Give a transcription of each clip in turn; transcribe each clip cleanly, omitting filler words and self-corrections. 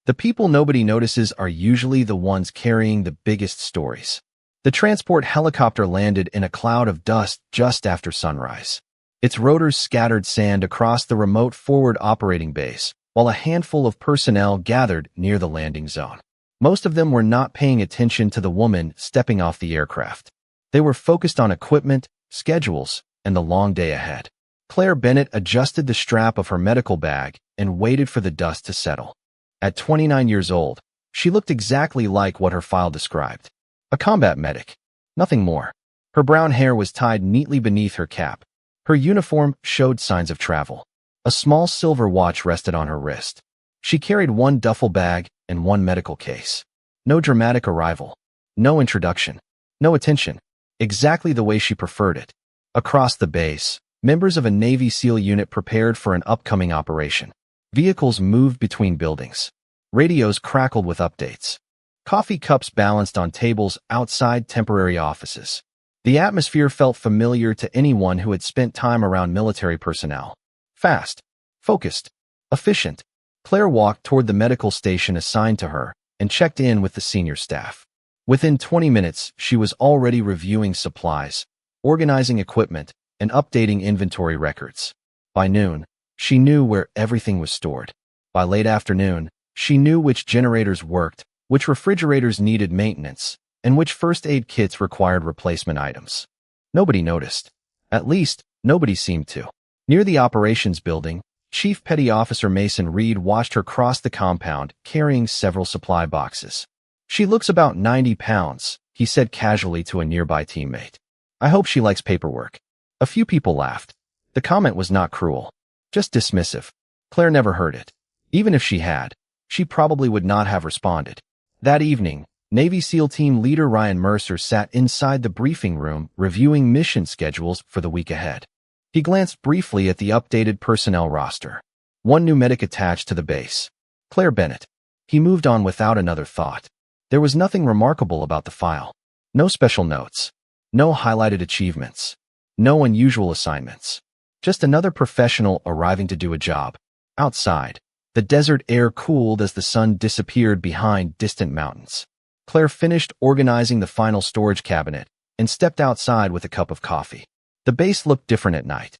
The people nobody notices are usually the ones carrying the biggest stories. The transport helicopter landed in a cloud of dust just after sunrise. Its rotors scattered sand across the remote forward operating base, while a handful of personnel gathered near the landing zone. Most of them were not paying attention to the woman stepping off the aircraft. They were focused on equipment, schedules, and the long day ahead. Claire Bennett adjusted the strap of her medical bag and waited for the dust to settle. At 29 years old, she looked exactly like what her file described. A combat medic. Nothing more. Her brown hair was tied neatly beneath her cap. Her uniform showed signs of travel. A small silver watch rested on her wrist. She carried one duffel bag and one medical case. No dramatic arrival. No introduction. No attention. Exactly the way she preferred it. Across the base, members of a Navy SEAL unit prepared for an upcoming operation. Vehicles moved between buildings. Radios crackled with updates. Coffee cups balanced on tables outside temporary offices. The atmosphere felt familiar to anyone who had spent time around military personnel. Fast, focused, efficient. Claire walked toward the medical station assigned to her and checked in with the senior staff. Within 20 minutes, she was already reviewing supplies, organizing equipment, and updating inventory records. By noon, she knew where everything was stored. By late afternoon, she knew which generators worked, which refrigerators needed maintenance, and which first aid kits required replacement items. Nobody noticed. At least, nobody seemed to. Near the operations building, Chief Petty Officer Mason Reed watched her cross the compound, carrying several supply boxes. "She looks about 90 pounds, he said casually to a nearby teammate. "I hope she likes paperwork." A few people laughed. The comment was not cruel, just dismissive. Claire never heard it. Even if she had, she probably would not have responded. That evening, Navy SEAL team leader Ryan Mercer sat inside the briefing room reviewing mission schedules for the week ahead. He glanced briefly at the updated personnel roster. One new medic attached to the base. Claire Bennett. He moved on without another thought. There was nothing remarkable about the file. No special notes. No highlighted achievements. No unusual assignments. Just another professional arriving to do a job. Outside, the desert air cooled as the sun disappeared behind distant mountains. Claire finished organizing the final storage cabinet and stepped outside with a cup of coffee. The base looked different at night.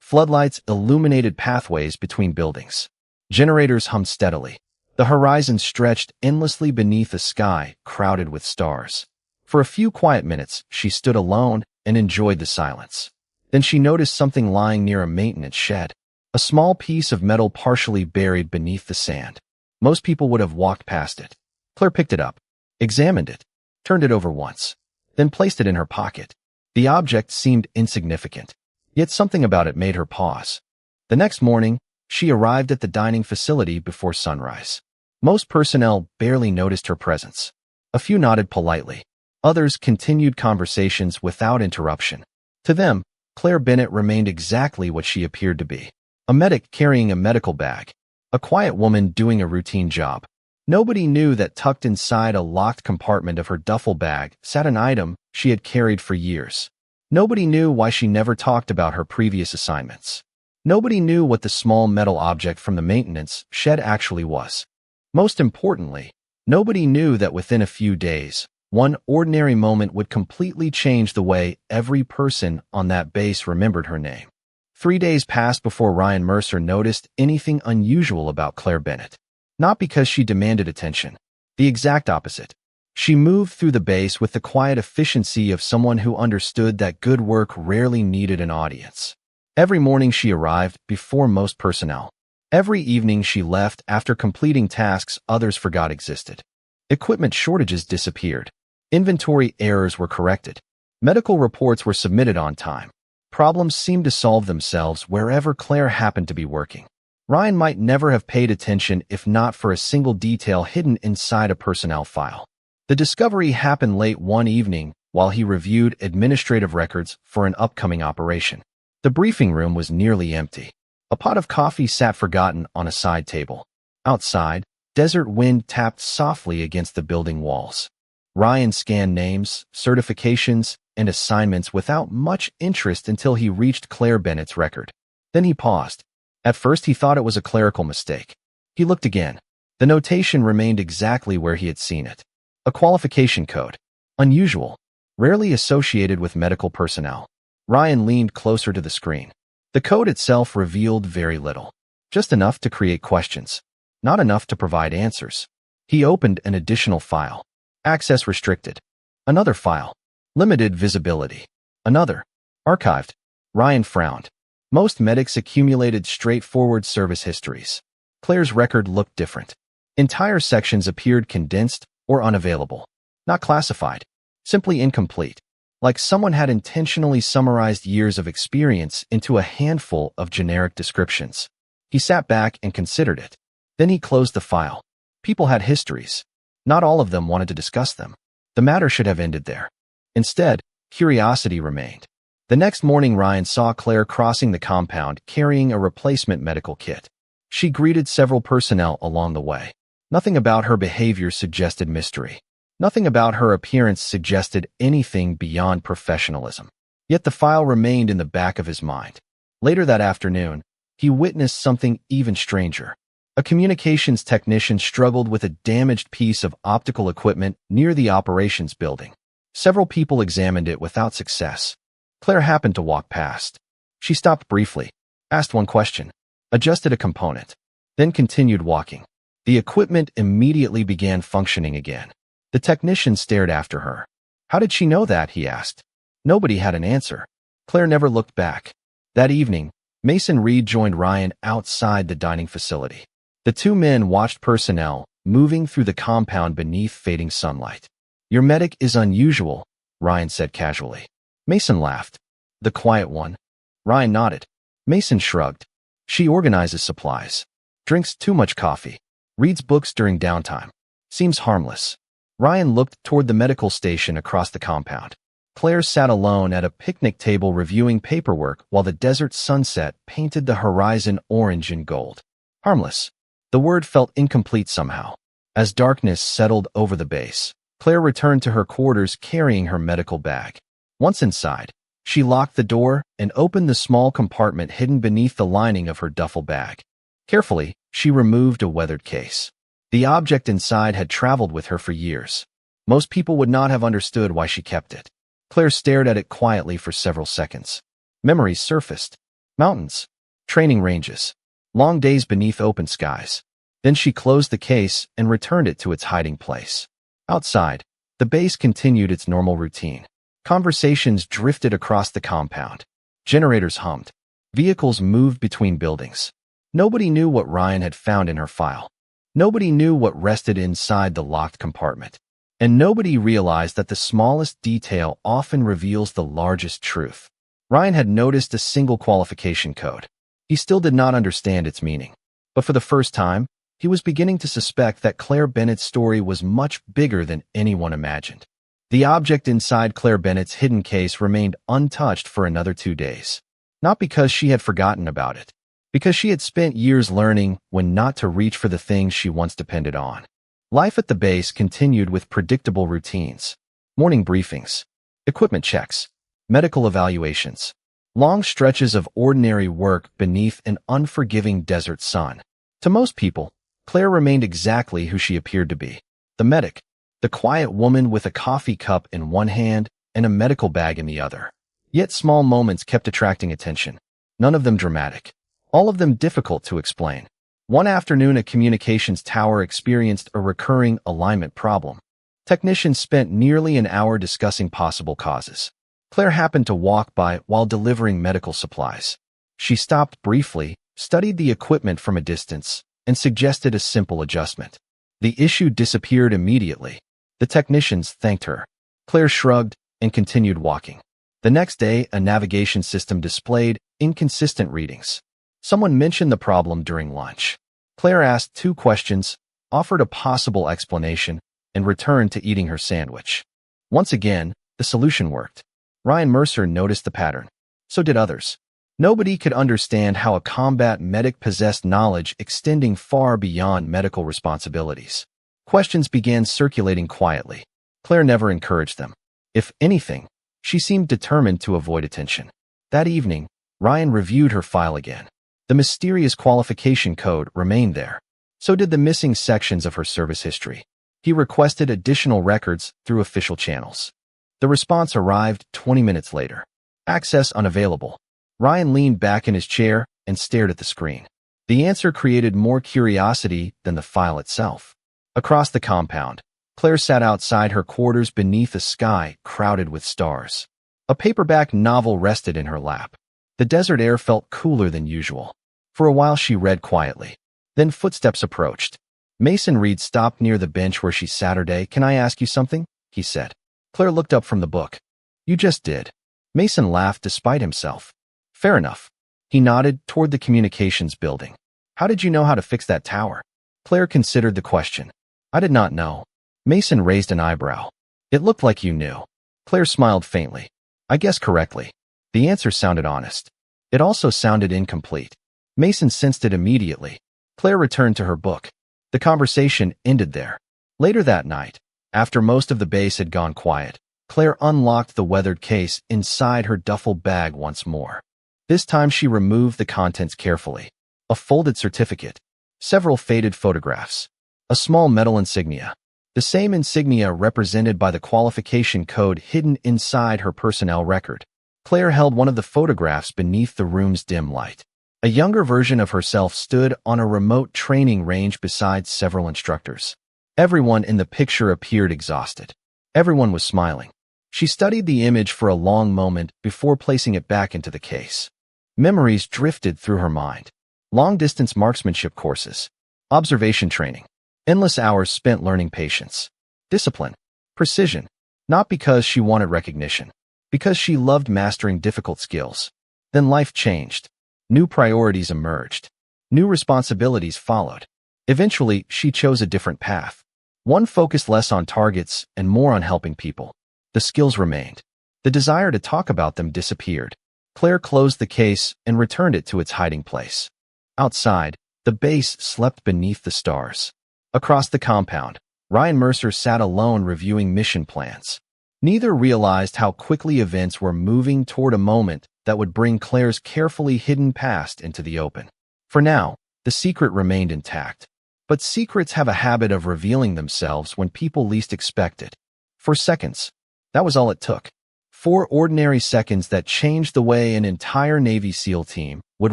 Floodlights illuminated pathways between buildings. Generators hummed steadily. The horizon stretched endlessly beneath a sky crowded with stars. For a few quiet minutes, she stood alone and enjoyed the silence. Then she noticed something lying near a maintenance shed. A small piece of metal partially buried beneath the sand. Most people would have walked past it. Claire picked it up, examined it, turned it over once, then placed it in her pocket. The object seemed insignificant, yet something about it made her pause. The next morning, she arrived at the dining facility before sunrise. Most personnel barely noticed her presence. A few nodded politely. Others continued conversations without interruption. To them, Claire Bennett remained exactly what she appeared to be. A medic carrying a medical bag. A quiet woman doing a routine job. Nobody knew that tucked inside a locked compartment of her duffel bag sat an item she had carried for years. Nobody knew why she never talked about her previous assignments. Nobody knew what the small metal object from the maintenance shed actually was. Most importantly, nobody knew that within a few days, one ordinary moment would completely change the way every person on that base remembered her name. 3 days passed before Ryan Mercer noticed anything unusual about Claire Bennett. Not because she demanded attention. The exact opposite. She moved through the base with the quiet efficiency of someone who understood that good work rarely needed an audience. Every morning she arrived before most personnel. Every evening she left after completing tasks others forgot existed. Equipment shortages disappeared. Inventory errors were corrected. Medical reports were submitted on time. Problems seemed to solve themselves wherever Claire happened to be working. Ryan might never have paid attention if not for a single detail hidden inside a personnel file. The discovery happened late one evening while he reviewed administrative records for an upcoming operation. The briefing room was nearly empty. A pot of coffee sat forgotten on a side table. Outside, desert wind tapped softly against the building walls. Ryan scanned names, certifications, and assignments without much interest until he reached Claire Bennett's record. Then he paused. At first he thought it was a clerical mistake. He looked again. The notation remained exactly where he had seen it. A qualification code. Unusual. Rarely associated with medical personnel. Ryan leaned closer to the screen. The code itself revealed very little. Just enough to create questions. Not enough to provide answers. He opened an additional file. Access restricted. Another file. Limited visibility. Another. Archived. Ryan frowned. Most medics accumulated straightforward service histories. Claire's record looked different. Entire sections appeared condensed or unavailable. Not classified. Simply incomplete. Like someone had intentionally summarized years of experience into a handful of generic descriptions. He sat back and considered it. Then he closed the file. People had histories. Not all of them wanted to discuss them. The matter should have ended there. Instead, curiosity remained. The next morning, Ryan saw Claire crossing the compound carrying a replacement medical kit. She greeted several personnel along the way. Nothing about her behavior suggested mystery. Nothing about her appearance suggested anything beyond professionalism. Yet the file remained in the back of his mind. Later that afternoon, he witnessed something even stranger. A communications technician struggled with a damaged piece of optical equipment near the operations building. Several people examined it without success. Claire happened to walk past. She stopped briefly, asked one question, adjusted a component, then continued walking. The equipment immediately began functioning again. The technician stared after her. How did she know that? He asked. Nobody had an answer. Claire never looked back. That evening, Mason Reed joined Ryan outside the dining facility. The two men watched personnel moving through the compound beneath fading sunlight. Your medic is unusual, Ryan said casually. Mason laughed. The quiet one. Ryan nodded. Mason shrugged. She organizes supplies. Drinks too much coffee. Reads books during downtime. Seems harmless. Ryan looked toward the medical station across the compound. Claire sat alone at a picnic table reviewing paperwork while the desert sunset painted the horizon orange and gold. Harmless. The word felt incomplete somehow. As darkness settled over the base, Claire returned to her quarters carrying her medical bag. Once inside, she locked the door and opened the small compartment hidden beneath the lining of her duffel bag. Carefully, she removed a weathered case. The object inside had traveled with her for years. Most people would not have understood why she kept it. Claire stared at it quietly for several seconds. Memories surfaced. Mountains. Training ranges. Long days beneath open skies. Then she closed the case and returned it to its hiding place. Outside, the base continued its normal routine. Conversations drifted across the compound. Generators hummed. Vehicles moved between buildings. Nobody knew what Ryan had found in her file. Nobody knew what rested inside the locked compartment. And nobody realized that the smallest detail often reveals the largest truth. Ryan had noticed a single qualification code. He still did not understand its meaning. But for the first time, he was beginning to suspect that Claire Bennett's story was much bigger than anyone imagined. The object inside Claire Bennett's hidden case remained untouched for another 2 days. Not because she had forgotten about it. Because she had spent years learning when not to reach for the things she once depended on. Life at the base continued with predictable routines. Morning briefings. Equipment checks. Medical evaluations. Long stretches of ordinary work beneath an unforgiving desert sun. To most people, Claire remained exactly who she appeared to be. The medic. The quiet woman with a coffee cup in one hand and a medical bag in the other. Yet small moments kept attracting attention. None of them dramatic. All of them difficult to explain. One afternoon, a communications tower experienced a recurring alignment problem. Technicians spent nearly an hour discussing possible causes. Claire happened to walk by while delivering medical supplies. She stopped briefly, studied the equipment from a distance, and suggested a simple adjustment. The issue disappeared immediately. The technicians thanked her. Claire shrugged and continued walking. The next day, a navigation system displayed inconsistent readings. Someone mentioned the problem during lunch. Claire asked 2 questions, offered a possible explanation, and returned to eating her sandwich. Once again, the solution worked. Ryan Mercer noticed the pattern. So did others. Nobody could understand how a combat medic possessed knowledge extending far beyond medical responsibilities. Questions began circulating quietly. Claire never encouraged them. If anything, she seemed determined to avoid attention. That evening, Ryan reviewed her file again. The mysterious qualification code remained there. So did the missing sections of her service history. He requested additional records through official channels. The response arrived 20 minutes later. Access unavailable. Ryan leaned back in his chair and stared at the screen. The answer created more curiosity than the file itself. Across the compound, Claire sat outside her quarters beneath a sky crowded with stars. A paperback novel rested in her lap. The desert air felt cooler than usual. For a while she read quietly. Then footsteps approached. Mason Reed stopped near the bench where she sat. "Can I ask you something?" he said. Claire looked up from the book. "You just did." Mason laughed despite himself. "Fair enough." He nodded toward the communications building. "How did you know how to fix that tower?" Claire considered the question. "I did not know." Mason raised an eyebrow. "It looked like you knew." Claire smiled faintly. "I guessed correctly." The answer sounded honest. It also sounded incomplete. Mason sensed it immediately. Claire returned to her book. The conversation ended there. Later that night, after most of the base had gone quiet, Claire unlocked the weathered case inside her duffel bag once more. This time she removed the contents carefully. A folded certificate, several faded photographs, a small metal insignia. The same insignia represented by the qualification code hidden inside her personnel record. Claire held one of the photographs beneath the room's dim light. A younger version of herself stood on a remote training range beside several instructors. Everyone in the picture appeared exhausted. Everyone was smiling. She studied the image for a long moment before placing it back into the case. Memories drifted through her mind. Long-distance marksmanship courses, observation training, endless hours spent learning patience, discipline, precision, not because she wanted recognition, because she loved mastering difficult skills. Then life changed. New priorities emerged. New responsibilities followed. Eventually, she chose a different path. One focused less on targets and more on helping people. The skills remained. The desire to talk about them disappeared. Claire closed the case and returned it to its hiding place. Outside, the base slept beneath the stars. Across the compound, Ryan Mercer sat alone reviewing mission plans. Neither realized how quickly events were moving toward a moment that would bring Claire's carefully hidden past into the open. For now, the secret remained intact. But secrets have a habit of revealing themselves when people least expect it. For seconds, that was all it took. 4 ordinary seconds that changed the way an entire Navy SEAL team would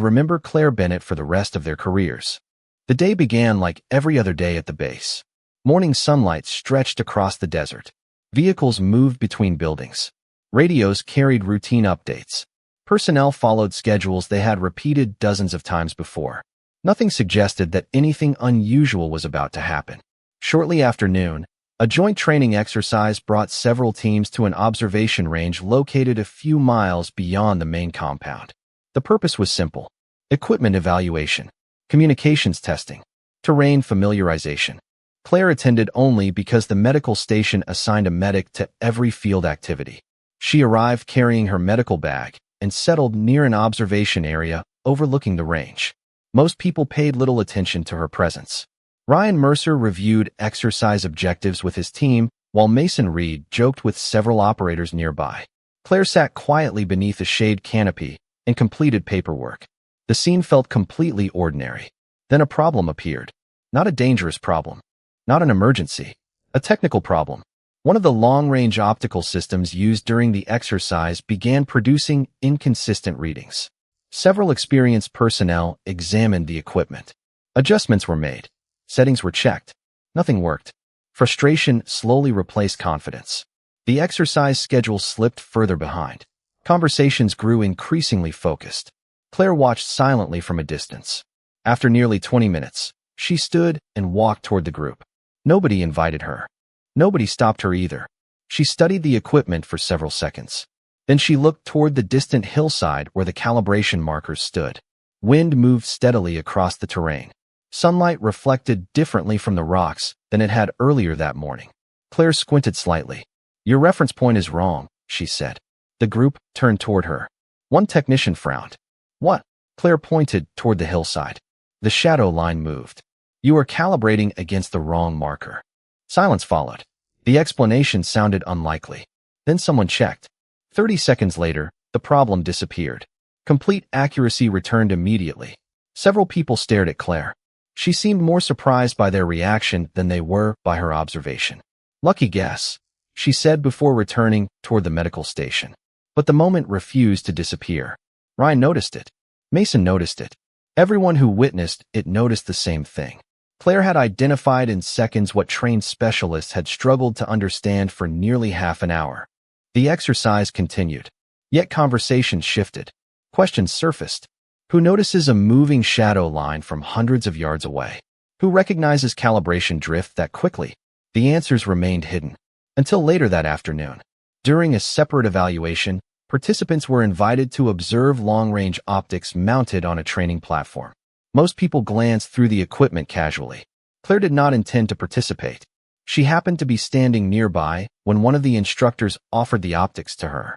remember Claire Bennett for the rest of their careers. The day began like every other day at the base. Morning sunlight stretched across the desert. Vehicles moved between buildings. Radios carried routine updates. Personnel followed schedules they had repeated dozens of times before. Nothing suggested that anything unusual was about to happen. Shortly after noon, a joint training exercise brought several teams to an observation range located a few miles beyond the main compound. The purpose was simple: equipment evaluation, communications testing, terrain familiarization. Claire attended only because the medical station assigned a medic to every field activity. She arrived carrying her medical bag and settled near an observation area overlooking the range. Most people paid little attention to her presence. Ryan Mercer reviewed exercise objectives with his team, while Mason Reed joked with several operators nearby. Claire sat quietly beneath a shade canopy and completed paperwork. The scene felt completely ordinary. Then a problem appeared. Not a dangerous problem. Not an emergency. A technical problem. One of the long-range optical systems used during the exercise began producing inconsistent readings. Several experienced personnel examined the equipment. Adjustments were made. Settings were checked. Nothing worked. Frustration slowly replaced confidence. The exercise schedule slipped further behind. Conversations grew increasingly focused. Claire watched silently from a distance. After nearly 20 minutes, she stood and walked toward the group. Nobody invited her. Nobody stopped her either. She studied the equipment for several seconds. Then she looked toward the distant hillside where the calibration markers stood. Wind moved steadily across the terrain. Sunlight reflected differently from the rocks than it had earlier that morning. Claire squinted slightly. "Your reference point is wrong," she said. The group turned toward her. One technician frowned. "What?" Claire pointed toward the hillside. The shadow line moved. "You are calibrating against the wrong marker." Silence followed. The explanation sounded unlikely. Then someone checked. 30 seconds later, the problem disappeared. Complete accuracy returned immediately. Several people stared at Claire. She seemed more surprised by their reaction than they were by her observation. "Lucky guess," she said before returning toward the medical station. But the moment refused to disappear. Ryan noticed it. Mason noticed it. Everyone who witnessed it noticed the same thing. Claire had identified in seconds what trained specialists had struggled to understand for nearly half an hour. The exercise continued. Yet conversation shifted. Questions surfaced. Who notices a moving shadow line from hundreds of yards away? Who recognizes calibration drift that quickly? The answers remained hidden. Until later that afternoon. During a separate evaluation, participants were invited to observe long-range optics mounted on a training platform. Most people glanced through the equipment casually. Claire did not intend to participate. She happened to be standing nearby when one of the instructors offered the optics to her.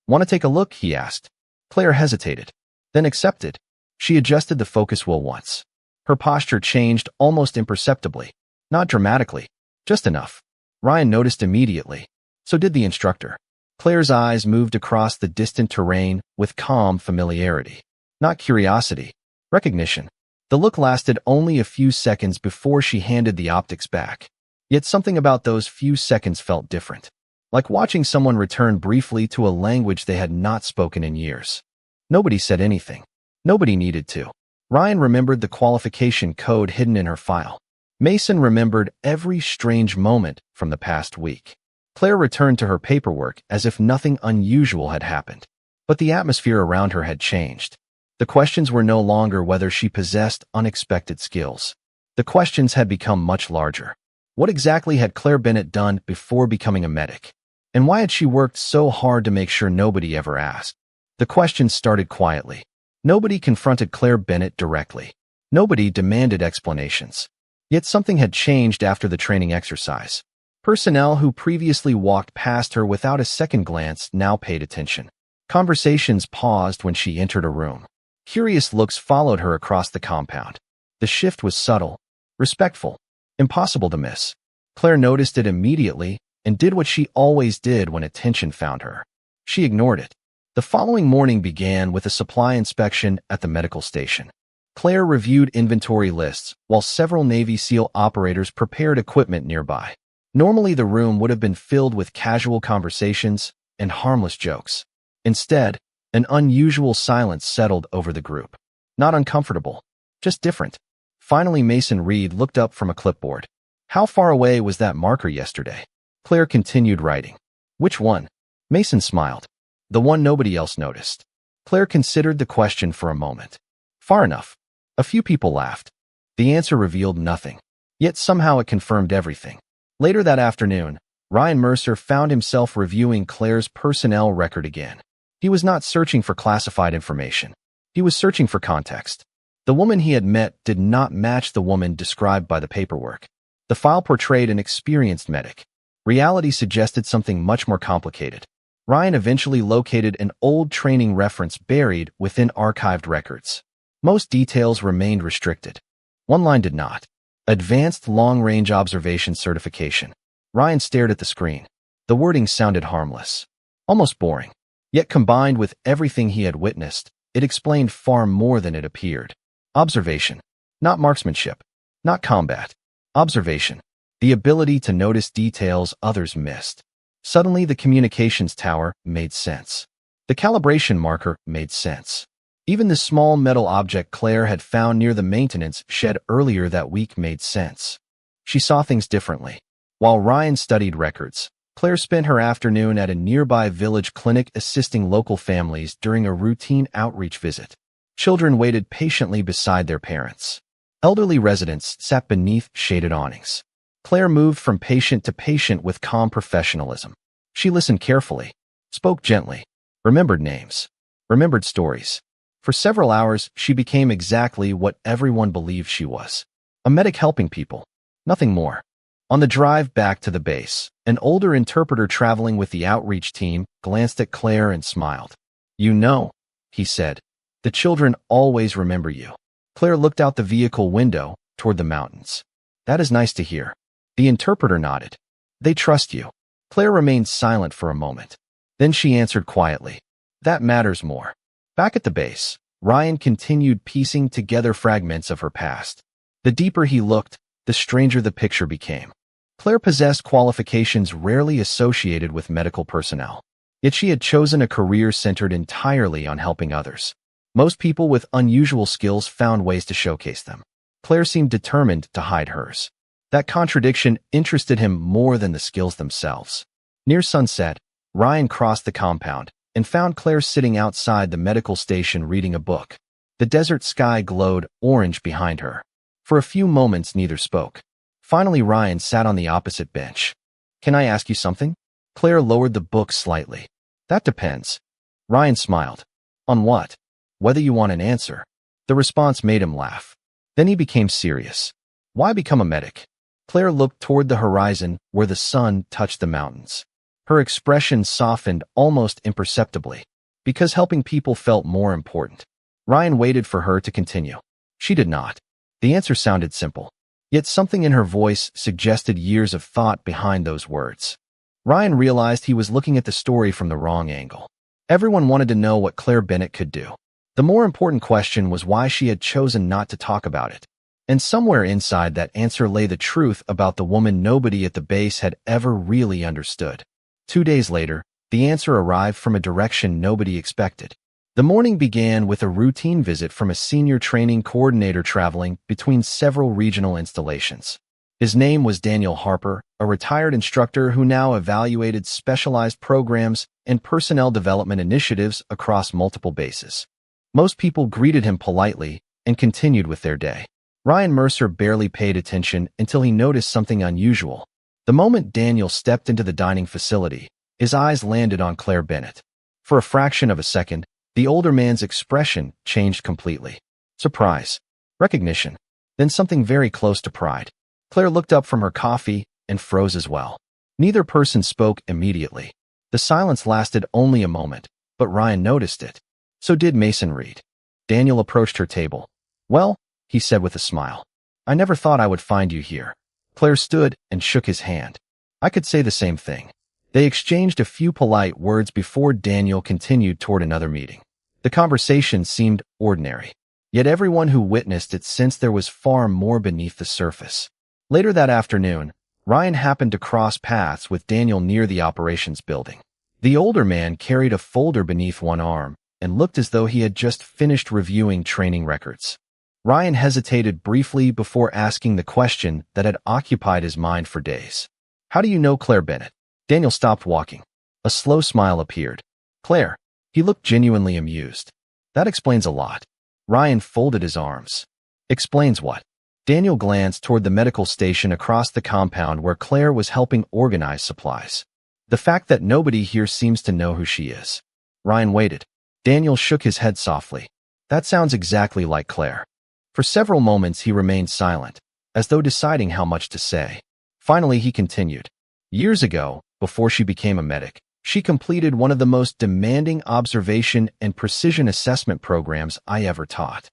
"Want to take a look?" he asked. Claire hesitated, then accepted. She adjusted the focus wheel once. Her posture changed almost imperceptibly. Not dramatically, just enough. Ryan noticed immediately. So did the instructor. Claire's eyes moved across the distant terrain with calm familiarity. Not curiosity, recognition. The look lasted only a few seconds before she handed the optics back. Yet something about those few seconds felt different. Like watching someone return briefly to a language they had not spoken in years. Nobody said anything. Nobody needed to. Ryan remembered the qualification code hidden in her file. Mason remembered every strange moment from the past week. Claire returned to her paperwork as if nothing unusual had happened. But the atmosphere around her had changed. The questions were no longer whether she possessed unexpected skills. The questions had become much larger. What exactly had Claire Bennett done before becoming a medic? And why had she worked so hard to make sure nobody ever asked? The questions started quietly. Nobody confronted Claire Bennett directly. Nobody demanded explanations. Yet something had changed after the training exercise. Personnel who previously walked past her without a second glance now paid attention. Conversations paused when she entered a room. Curious looks followed her across the compound. The shift was subtle, respectful, impossible to miss. Claire noticed it immediately and did what she always did when attention found her. She ignored it. The following morning began with a supply inspection at the medical station. Claire reviewed inventory lists while several Navy SEAL operators prepared equipment nearby. Normally, the room would have been filled with casual conversations and harmless jokes. Instead, an unusual silence settled over the group. Not uncomfortable, just different. Finally, Mason Reed looked up from a clipboard. "How far away was that marker yesterday?" Claire continued writing. "Which one?" Mason smiled. "The one nobody else noticed." Claire considered the question for a moment. "Far enough." A few people laughed. The answer revealed nothing. Yet somehow it confirmed everything. Later that afternoon, Ryan Mercer found himself reviewing Claire's personnel record again. He was not searching for classified information. He was searching for context. The woman he had met did not match the woman described by the paperwork. The file portrayed an experienced medic. Reality suggested something much more complicated. Ryan eventually located an old training reference buried within archived records. Most details remained restricted. One line did not. Advanced Long-Range Observation Certification. Ryan stared at the screen. The wording sounded harmless, almost boring. Yet combined with everything he had witnessed, it explained far more than it appeared. Observation. Not marksmanship. Not combat. Observation. The ability to notice details others missed. Suddenly, the communications tower made sense. The calibration marker made sense. Even the small metal object Claire had found near the maintenance shed earlier that week made sense. She saw things differently. While Ryan studied records, Claire spent her afternoon at a nearby village clinic assisting local families during a routine outreach visit. Children waited patiently beside their parents. Elderly residents sat beneath shaded awnings. Claire moved from patient to patient with calm professionalism. She listened carefully, spoke gently, remembered names, remembered stories. For several hours, she became exactly what everyone believed she was. A medic helping people. Nothing more. On the drive back to the base, an older interpreter traveling with the outreach team glanced at Claire and smiled. "You know," he said, "the children always remember you." Claire looked out the vehicle window toward the mountains. "That is nice to hear." The interpreter nodded. "They trust you." Claire remained silent for a moment. Then she answered quietly, "That matters more." Back at the base, Ryan continued piecing together fragments of her past. The deeper he looked, the stranger the picture became. Claire possessed qualifications rarely associated with medical personnel. Yet she had chosen a career centered entirely on helping others. Most people with unusual skills found ways to showcase them. Claire seemed determined to hide hers. That contradiction interested him more than the skills themselves. Near sunset, Ryan crossed the compound and found Claire sitting outside the medical station reading a book. The desert sky glowed orange behind her. For a few moments, neither spoke. Finally, Ryan sat on the opposite bench. "Can I ask you something?" Claire lowered the book slightly. "That depends." Ryan smiled. "On what?" "Whether you want an answer." The response made him laugh. Then he became serious. "Why become a medic?" Claire looked toward the horizon where the sun touched the mountains. Her expression softened almost imperceptibly. Because helping people felt more important. Ryan waited for her to continue. She did not. The answer sounded simple. Yet something in her voice suggested years of thought behind those words. Ryan realized he was looking at the story from the wrong angle. Everyone wanted to know what Claire Bennett could do. The more important question was why she had chosen not to talk about it. And somewhere inside that answer lay the truth about the woman nobody at the base had ever really understood. 2 days later, the answer arrived from a direction nobody expected. The morning began with a routine visit from a senior training coordinator traveling between several regional installations. His name was Daniel Harper, a retired instructor who now evaluated specialized programs and personnel development initiatives across multiple bases. Most people greeted him politely and continued with their day. Ryan Mercer barely paid attention until he noticed something unusual. The moment Daniel stepped into the dining facility, his eyes landed on Claire Bennett. For a fraction of a second, the older man's expression changed completely. Surprise, recognition, then something very close to pride. Claire looked up from her coffee and froze as well. Neither person spoke immediately. The silence lasted only a moment, but Ryan noticed it. So did Mason Reed. Daniel approached her table. "Well," he said with a smile, "I never thought I would find you here." Claire stood and shook his hand. "I could say the same thing." They exchanged a few polite words before Daniel continued toward another meeting. The conversation seemed ordinary, yet everyone who witnessed it sensed there was far more beneath the surface. Later that afternoon, Ryan happened to cross paths with Daniel near the operations building. The older man carried a folder beneath one arm and looked as though he had just finished reviewing training records. Ryan hesitated briefly before asking the question that had occupied his mind for days. "How do you know Claire Bennett?" Daniel stopped walking. A slow smile appeared. "Claire." He looked genuinely amused. "That explains a lot." Ryan folded his arms. "Explains what?" Daniel glanced toward the medical station across the compound where Claire was helping organize supplies. "The fact that nobody here seems to know who she is." Ryan waited. Daniel shook his head softly. "That sounds exactly like Claire." For several moments he remained silent, as though deciding how much to say. Finally he continued. "Years ago, before she became a medic, she completed one of the most demanding observation and precision assessment programs I ever taught."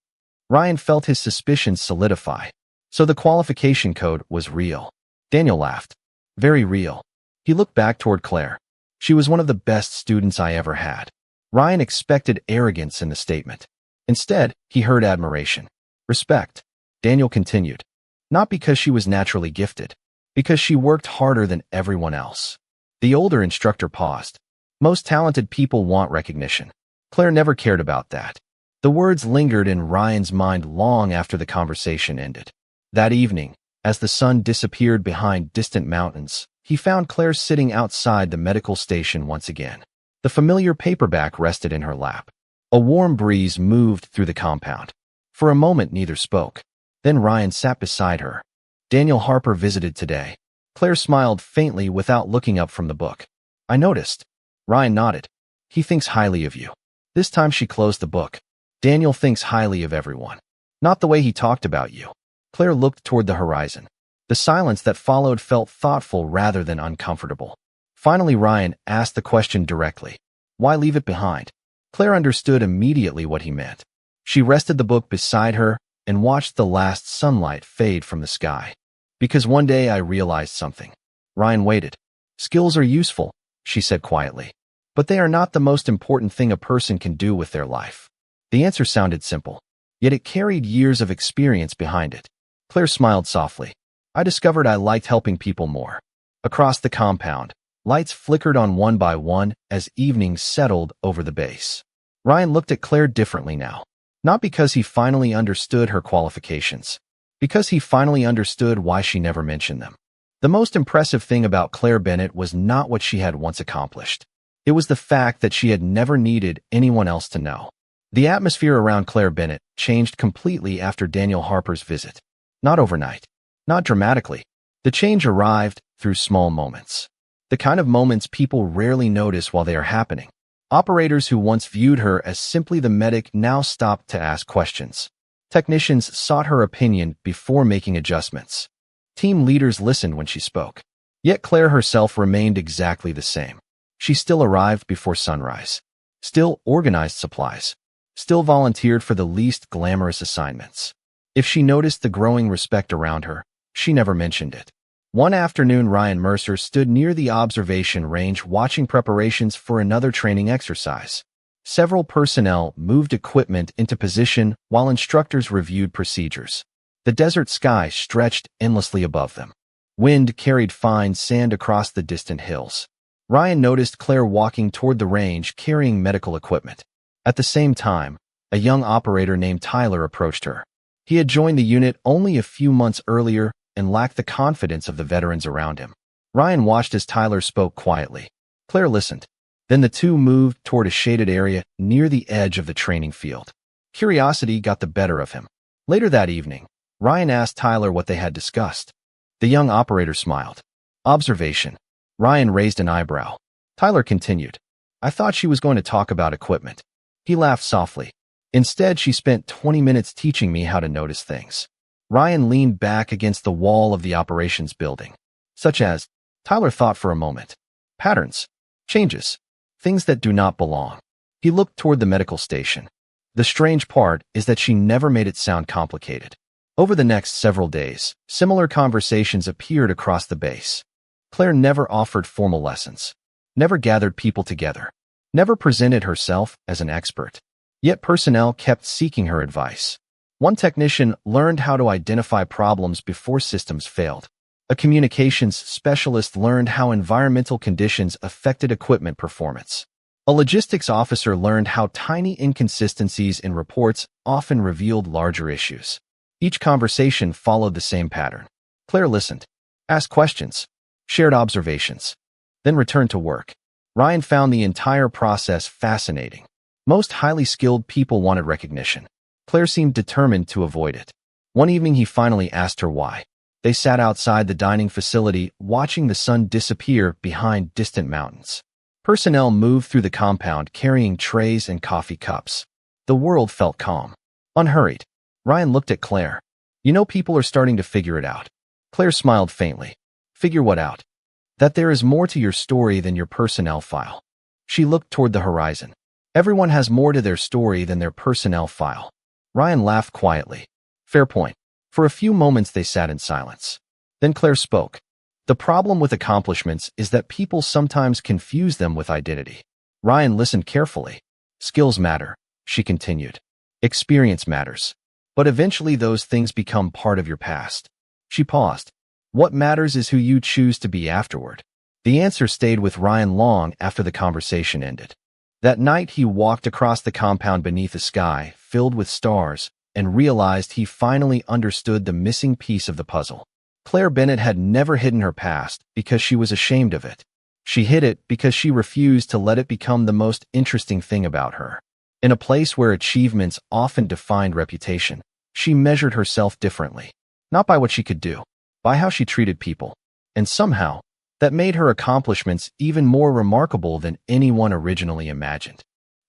Ryan felt his suspicions solidify. So the qualification code was real. Daniel laughed. "Very real." He looked back toward Claire. "She was one of the best students I ever had." Ryan expected arrogance in the statement. Instead, he heard admiration. "Respect." Daniel continued. "Not because she was naturally gifted, because she worked harder than everyone else." The older instructor paused. "Most talented people want recognition. Claire never cared about that." The words lingered in Ryan's mind long after the conversation ended. That evening, as the sun disappeared behind distant mountains, he found Claire sitting outside the medical station once again. The familiar paperback rested in her lap. A warm breeze moved through the compound. For a moment neither spoke. Then Ryan sat beside her. "Daniel Harper visited today." Claire smiled faintly without looking up from the book. "I noticed." Ryan nodded. "He thinks highly of you." This time she closed the book. "Daniel thinks highly of everyone. Not the way he talked about you." Claire looked toward the horizon. The silence that followed felt thoughtful rather than uncomfortable. Finally Ryan asked the question directly. "Why leave it behind?" Claire understood immediately what he meant. She rested the book beside her and watched the last sunlight fade from the sky. "Because one day I realized something." Ryan waited. "Skills are useful," she said quietly, "but they are not the most important thing a person can do with their life." The answer sounded simple, yet it carried years of experience behind it. Claire smiled softly. I discovered I liked helping people more. Across the compound, lights flickered on one by one as evening settled over the base. Ryan looked at Claire differently now. Not because he finally understood her qualifications, because he finally understood why she never mentioned them. The most impressive thing about Claire Bennett was not what she had once accomplished. It was the fact that she had never needed anyone else to know. The atmosphere around Claire Bennett changed completely after Daniel Harper's visit. Not overnight, not dramatically. The change arrived through small moments. The kind of moments people rarely notice while they are happening. Operators who once viewed her as simply the medic now stopped to ask questions. Technicians sought her opinion before making adjustments. Team leaders listened when she spoke. Yet Claire herself remained exactly the same. She still arrived before sunrise, still organized supplies, still volunteered for the least glamorous assignments. If she noticed the growing respect around her, she never mentioned it. One afternoon, Ryan Mercer stood near the observation range watching preparations for another training exercise. Several personnel moved equipment into position while instructors reviewed procedures. The desert sky stretched endlessly above them. Wind carried fine sand across the distant hills. Ryan noticed Claire walking toward the range carrying medical equipment. At the same time, a young operator named Tyler approached her. He had joined the unit only a few months earlier and lacked the confidence of the veterans around him. Ryan watched as Tyler spoke quietly. Claire listened. Then the two moved toward a shaded area near the edge of the training field. Curiosity got the better of him. Later that evening, Ryan asked Tyler what they had discussed. The young operator smiled. Observation. Ryan raised an eyebrow. Tyler continued. I thought she was going to talk about equipment. He laughed softly. Instead, she spent 20 minutes teaching me how to notice things. Ryan leaned back against the wall of the operations building. Such as, Tyler thought for a moment. Patterns. Changes. Things that do not belong. He looked toward the medical station. The strange part is that she never made it sound complicated. Over the next several days, similar conversations appeared across the base. Claire never offered formal lessons, never gathered people together, never presented herself as an expert. Yet personnel kept seeking her advice. One technician learned how to identify problems before systems failed. A communications specialist learned how environmental conditions affected equipment performance. A logistics officer learned how tiny inconsistencies in reports often revealed larger issues. Each conversation followed the same pattern. Claire listened, asked questions, shared observations, then returned to work. Ryan found the entire process fascinating. Most highly skilled people wanted recognition. Claire seemed determined to avoid it. One evening he finally asked her why. They sat outside the dining facility, watching the sun disappear behind distant mountains. Personnel moved through the compound carrying trays and coffee cups. The world felt calm, unhurried. Ryan looked at Claire. You know, people are starting to figure it out. Claire smiled faintly. Figure what out? That there is more to your story than your personnel file. She looked toward the horizon. Everyone has more to their story than their personnel file. Ryan laughed quietly. Fair point. For a few moments they sat in silence. Then Claire spoke. The problem with accomplishments is that people sometimes confuse them with identity. Ryan listened carefully. Skills matter, she continued. Experience matters. But eventually those things become part of your past. She paused. What matters is who you choose to be afterward. The answer stayed with Ryan long after the conversation ended. That night he walked across the compound beneath a sky filled with stars and realized he finally understood the missing piece of the puzzle. Claire Bennett had never hidden her past because she was ashamed of it. She hid it because she refused to let it become the most interesting thing about her. In a place where achievements often defined reputation, she measured herself differently. Not by what she could do, by how she treated people. And somehow, that made her accomplishments even more remarkable than anyone originally imagined.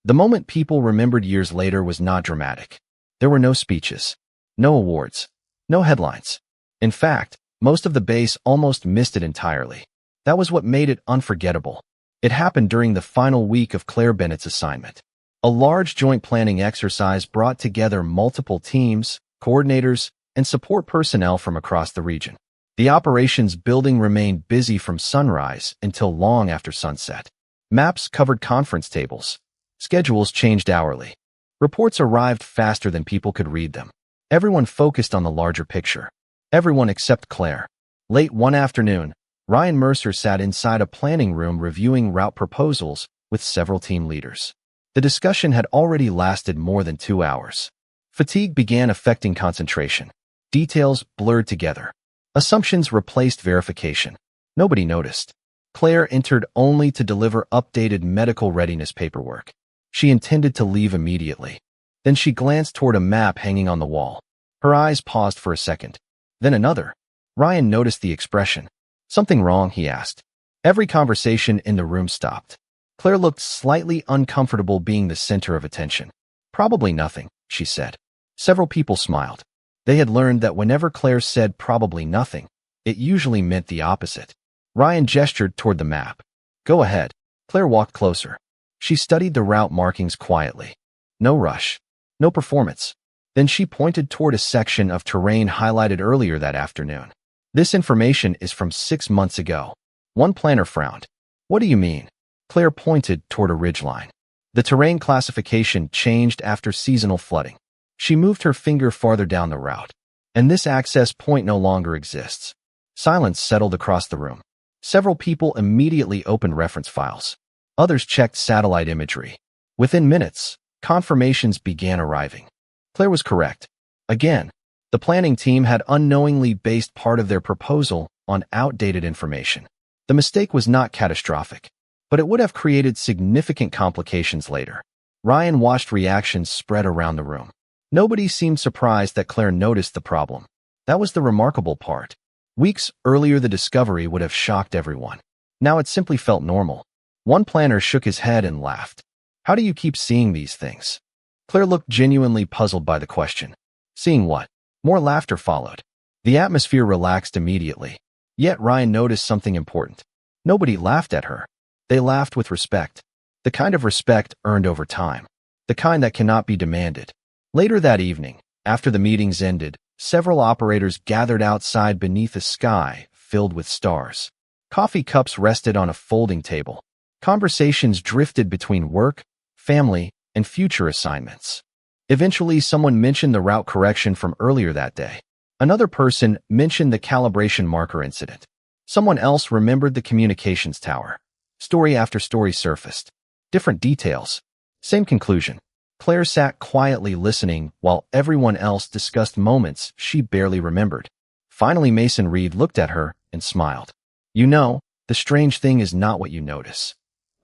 The moment people remembered years later was not dramatic. There were no speeches, no awards, no headlines. In fact, most of the base almost missed it entirely. That was what made it unforgettable. It happened during the final week of Claire Bennett's assignment. A large joint planning exercise brought together multiple teams, coordinators, and support personnel from across the region. The operations building remained busy from sunrise until long after sunset. Maps covered conference tables. Schedules changed hourly. Reports arrived faster than people could read them. Everyone focused on the larger picture. Everyone except Claire. Late one afternoon, Ryan Mercer sat inside a planning room reviewing route proposals with several team leaders. The discussion had already lasted more than 2 hours. Fatigue began affecting concentration. Details blurred together. Assumptions replaced verification. Nobody noticed. Claire entered only to deliver updated medical readiness paperwork. She intended to leave immediately. Then she glanced toward a map hanging on the wall. Her eyes paused for a second. Then another. Ryan noticed the expression. "Something wrong?" he asked. Every conversation in the room stopped. Claire looked slightly uncomfortable being the center of attention. "Probably nothing," she said. Several people smiled. They had learned that whenever Claire said probably nothing, it usually meant the opposite. Ryan gestured toward the map. "Go ahead." Claire walked closer. She studied the route markings quietly. No rush. No performance. Then she pointed toward a section of terrain highlighted earlier that afternoon. "This information is from 6 months ago." One planner frowned. "What do you mean?" Claire pointed toward a ridgeline. The terrain classification changed after seasonal flooding. She moved her finger farther down the route. "And this access point no longer exists." Silence settled across the room. Several people immediately opened reference files. Others checked satellite imagery. Within minutes, confirmations began arriving. Claire was correct. Again, the planning team had unknowingly based part of their proposal on outdated information. The mistake was not catastrophic, but it would have created significant complications later. Ryan watched reactions spread around the room. Nobody seemed surprised that Claire noticed the problem. That was the remarkable part. Weeks earlier, the discovery would have shocked everyone. Now it simply felt normal. One planner shook his head and laughed. "How do you keep seeing these things?" Claire looked genuinely puzzled by the question. "Seeing what?" More laughter followed. The atmosphere relaxed immediately. Yet Ryan noticed something important. Nobody laughed at her. They laughed with respect. The kind of respect earned over time. The kind that cannot be demanded. Later that evening, after the meetings ended, several operators gathered outside beneath a sky filled with stars. Coffee cups rested on a folding table. Conversations drifted between work, family, and future assignments. Eventually, someone mentioned the route correction from earlier that day. Another person mentioned the calibration marker incident. Someone else remembered the communications tower. Story after story surfaced. Different details. Same conclusion. Claire sat quietly listening while everyone else discussed moments she barely remembered. Finally, Mason Reed looked at her and smiled. "You know, the strange thing is not what you notice."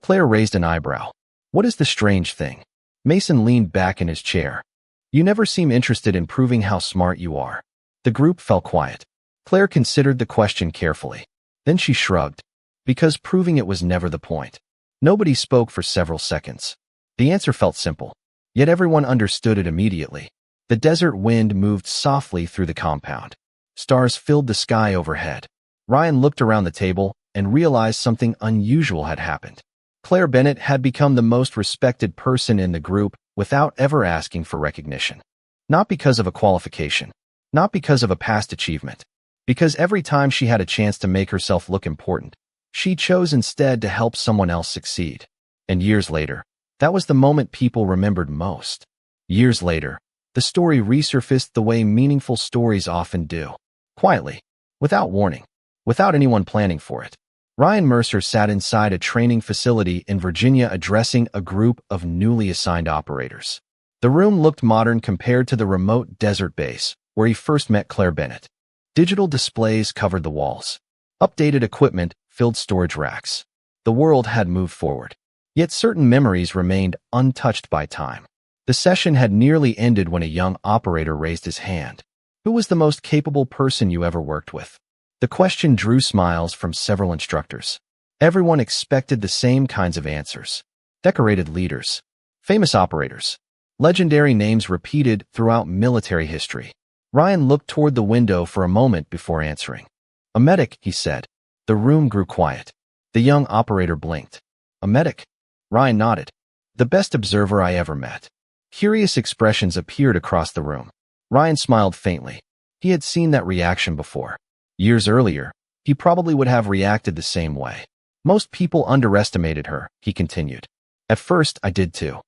Claire raised an eyebrow. "What is the strange thing?" Mason leaned back in his chair. "You never seem interested in proving how smart you are." The group fell quiet. Claire considered the question carefully. Then she shrugged. Because proving it was never the point. Nobody spoke for several seconds. The answer felt simple. Yet everyone understood it immediately. The desert wind moved softly through the compound. Stars filled the sky overhead. Ryan looked around the table and realized something unusual had happened. Claire Bennett had become the most respected person in the group without ever asking for recognition. Not because of a qualification. Not because of a past achievement. Because every time she had a chance to make herself look important, she chose instead to help someone else succeed. And years later, that was the moment people remembered most. Years later, the story resurfaced the way meaningful stories often do. Quietly. Without warning. Without anyone planning for it. Ryan Mercer sat inside a training facility in Virginia addressing a group of newly assigned operators. The room looked modern compared to the remote desert base where he first met Claire Bennett. Digital displays covered the walls. Updated equipment filled storage racks. The world had moved forward. Yet certain memories remained untouched by time. The session had nearly ended when a young operator raised his hand. "Who was the most capable person you ever worked with?" The question drew smiles from several instructors. Everyone expected the same kinds of answers. Decorated leaders. Famous operators. Legendary names repeated throughout military history. Ryan looked toward the window for a moment before answering. "A medic," he said. The room grew quiet. The young operator blinked. "A medic?" Ryan nodded. "The best observer I ever met." Curious expressions appeared across the room. Ryan smiled faintly. He had seen that reaction before. Years earlier, he probably would have reacted the same way. "Most people underestimated her," he continued. "At first, I did too."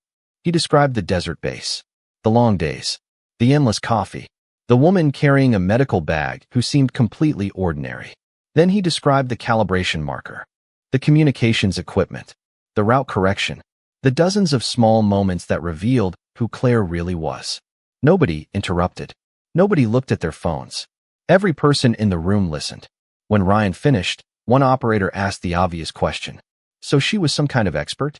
He described the desert base. The long days. The endless coffee. The woman carrying a medical bag who seemed completely ordinary. Then he described the calibration marker, the communications equipment, the route correction, the dozens of small moments that revealed who Claire really was. Nobody interrupted. Nobody looked at their phones. Every person in the room listened. When Ryan finished, one operator asked the obvious question. So she was some kind of expert?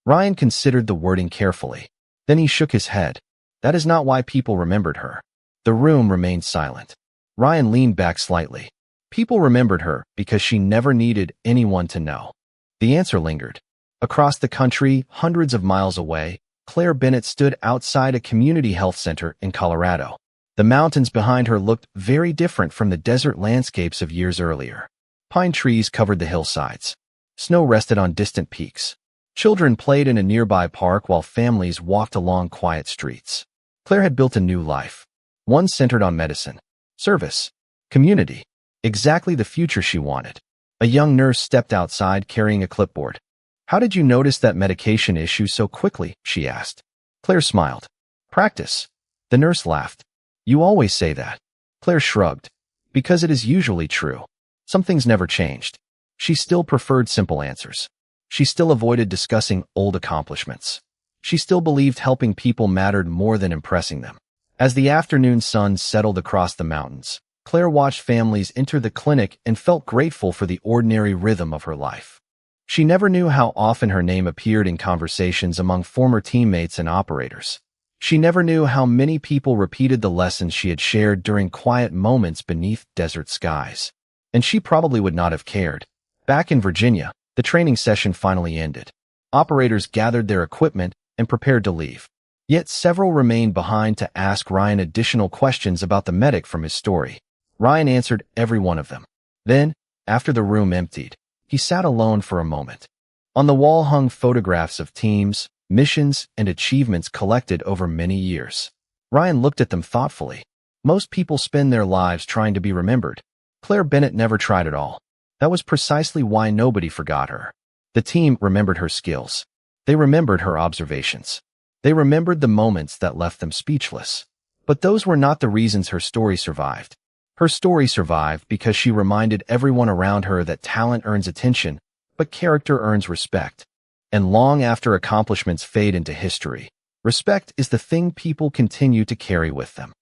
Ryan considered the wording carefully. Then he shook his head. That is not why people remembered her. The room remained silent. Ryan leaned back slightly. People remembered her because she never needed anyone to know. The answer lingered. Across the country, hundreds of miles away, Claire Bennett stood outside a community health center in Colorado. The mountains behind her looked very different from the desert landscapes of years earlier. Pine trees covered the hillsides. Snow rested on distant peaks. Children played in a nearby park while families walked along quiet streets. Claire had built a new life, one centered on medicine, service, community, exactly the future she wanted. A young nurse stepped outside carrying a clipboard. How did you notice that medication issue so quickly? She asked. Claire smiled. Practice. The nurse laughed. You always say that. Claire shrugged. Because it is usually true. Some things never changed. She still preferred simple answers. She still avoided discussing old accomplishments. She still believed helping people mattered more than impressing them. As the afternoon sun settled across the mountains, Claire watched families enter the clinic and felt grateful for the ordinary rhythm of her life. She never knew how often her name appeared in conversations among former teammates and operators. She never knew how many people repeated the lessons she had shared during quiet moments beneath desert skies. And she probably would not have cared. Back in Virginia, the training session finally ended. Operators gathered their equipment and prepared to leave. Yet several remained behind to ask Ryan additional questions about the medic from his story. Ryan answered every one of them. Then, after the room emptied, he sat alone for a moment. On the wall hung photographs of teams, missions, and achievements collected over many years. Ryan looked at them thoughtfully. Most people spend their lives trying to be remembered. Claire Bennett never tried at all. That was precisely why nobody forgot her. The team remembered her skills. They remembered her observations. They remembered the moments that left them speechless. But those were not the reasons her story survived. Her story survived because she reminded everyone around her that talent earns attention, but character earns respect. And long after accomplishments fade into history, respect is the thing people continue to carry with them.